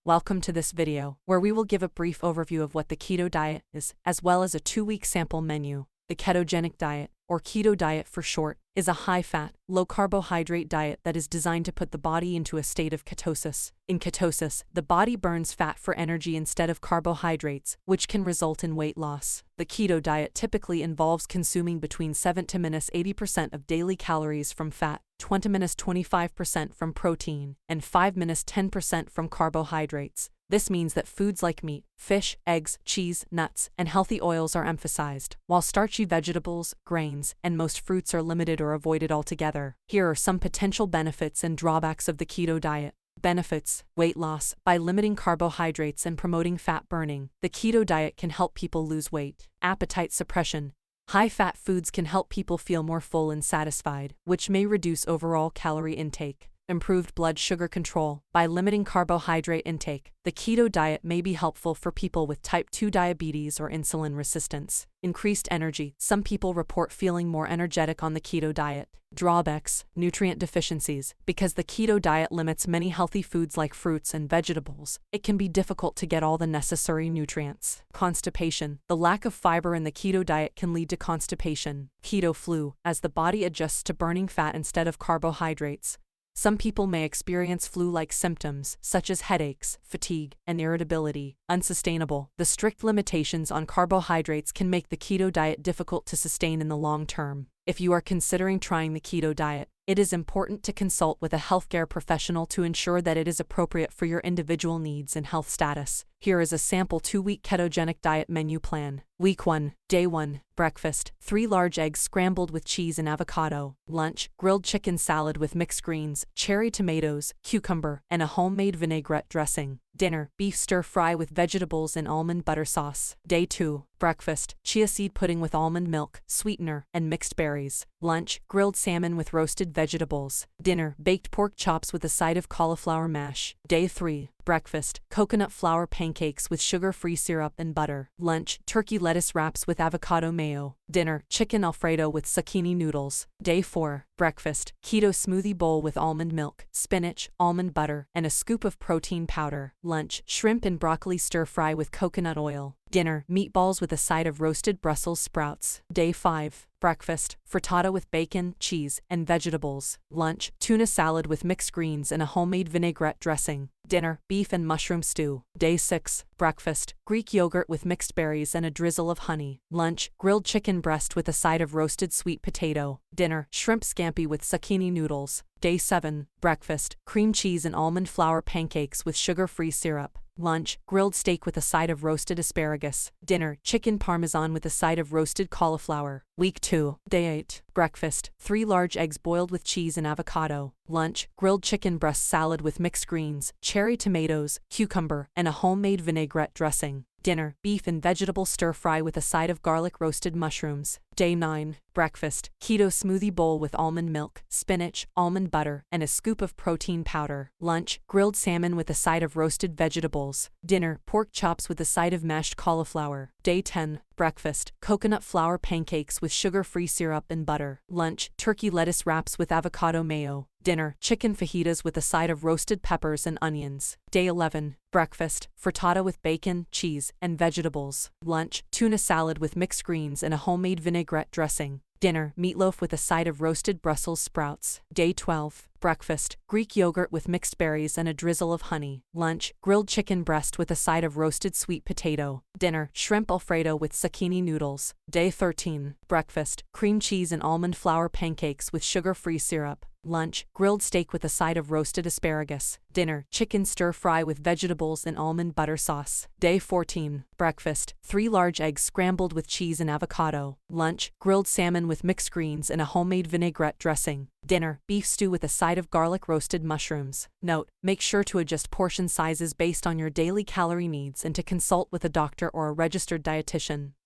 Welcome to this video, where we will give a brief overview of what the keto diet is, as well as a 2-week sample menu. The ketogenic diet, or keto diet for short, is a high-fat, low-carbohydrate diet that is designed to put the body into a state of ketosis. In ketosis, the body burns fat for energy instead of carbohydrates, which can result in weight loss. The keto diet typically involves consuming between 7–80% of daily calories from fat, 20–25% from protein, and 5–10% from carbohydrates. This means that foods like meat, fish, eggs, cheese, nuts, and healthy oils are emphasized, while starchy vegetables, grains, and most fruits are limited or avoided altogether. Here are some potential benefits and drawbacks of the keto diet. Benefits: weight loss. By limiting carbohydrates and promoting fat burning, the keto diet can help people lose weight. Appetite suppression. High-fat foods can help people feel more full and satisfied, which may reduce overall calorie intake. Improved blood sugar control. By limiting carbohydrate intake, the keto diet may be helpful for people with type 2 diabetes or insulin resistance. Increased energy. Some people report feeling more energetic on the keto diet. Drawbacks: nutrient deficiencies. Because the keto diet limits many healthy foods like fruits and vegetables, it can be difficult to get all the necessary nutrients. Constipation. The lack of fiber in the keto diet can lead to constipation. Keto flu. As the body adjusts to burning fat instead of carbohydrates, some people may experience flu-like symptoms, such as headaches, fatigue, and irritability. Unsustainable. The strict limitations on carbohydrates can make the keto diet difficult to sustain in the long term. If you are considering trying the keto diet, it is important to consult with a healthcare professional to ensure that it is appropriate for your individual needs and health status. Here is a sample 2-week ketogenic diet menu plan. Week 1. Day 1. Breakfast: 3 large eggs scrambled with cheese and avocado. Lunch: grilled chicken salad with mixed greens, cherry tomatoes, cucumber, and a homemade vinaigrette dressing. Dinner: beef stir-fry with vegetables and almond butter sauce. Day 2. Breakfast: chia seed pudding with almond milk, sweetener, and mixed berries. Lunch: grilled salmon with roasted vegetables. Dinner: baked pork chops with a side of cauliflower mash. Day 3. Breakfast: coconut flour pancakes with sugar-free syrup and butter. Lunch: turkey lettuce wraps with avocado mayo. Dinner: chicken alfredo with zucchini noodles. Day 4. Breakfast: keto smoothie bowl with almond milk, spinach, almond butter, and a scoop of protein powder. Lunch: shrimp and broccoli stir-fry with coconut oil. Dinner: meatballs with a side of roasted Brussels sprouts. Day 5. Breakfast: frittata with bacon, cheese, and vegetables. Lunch: tuna salad with mixed greens and a homemade vinaigrette dressing. Dinner: beef and mushroom stew. Day 6. Breakfast: Greek yogurt with mixed berries and a drizzle of honey. Lunch: grilled chicken breast with a side of roasted sweet potato. Dinner: shrimp scampi with zucchini noodles. Day 7. Breakfast: cream cheese and almond flour pancakes with sugar-free syrup. Lunch: grilled steak with a side of roasted asparagus. Dinner: chicken parmesan with a side of roasted cauliflower. Week 2. Day 8. Breakfast: 3 large eggs boiled with cheese and avocado. Lunch: grilled chicken breast salad with mixed greens, cherry tomatoes, cucumber, and a homemade vinaigrette dressing. Dinner: beef and vegetable stir-fry with a side of garlic roasted mushrooms. Day 9. Breakfast: keto smoothie bowl with almond milk, spinach, almond butter, and a scoop of protein powder. Lunch: grilled salmon with a side of roasted vegetables. Dinner: pork chops with a side of mashed cauliflower. Day 10. Breakfast: coconut flour pancakes with sugar-free syrup and butter. Lunch: turkey lettuce wraps with avocado mayo. Dinner: chicken fajitas with a side of roasted peppers and onions. Day 11. Breakfast: frittata with bacon, cheese, and vegetables. Lunch: tuna salad with mixed greens and a homemade vinaigrette dressing. Dinner: meatloaf with a side of roasted Brussels sprouts. Day 12. Breakfast: Greek yogurt with mixed berries and a drizzle of honey. Lunch: grilled chicken breast with a side of roasted sweet potato. Dinner: shrimp alfredo with zucchini noodles. Day 13. Breakfast: cream cheese and almond flour pancakes with sugar-free syrup. Lunch: grilled steak with a side of roasted asparagus. Dinner: chicken stir-fry with vegetables and almond butter sauce. Day 14. Breakfast: 3 large eggs scrambled with cheese and avocado. Lunch: grilled salmon with mixed greens and a homemade vinaigrette dressing. Dinner: beef stew with a side of garlic roasted mushrooms. Note: make sure to adjust portion sizes based on your daily calorie needs and to consult with a doctor or a registered dietitian.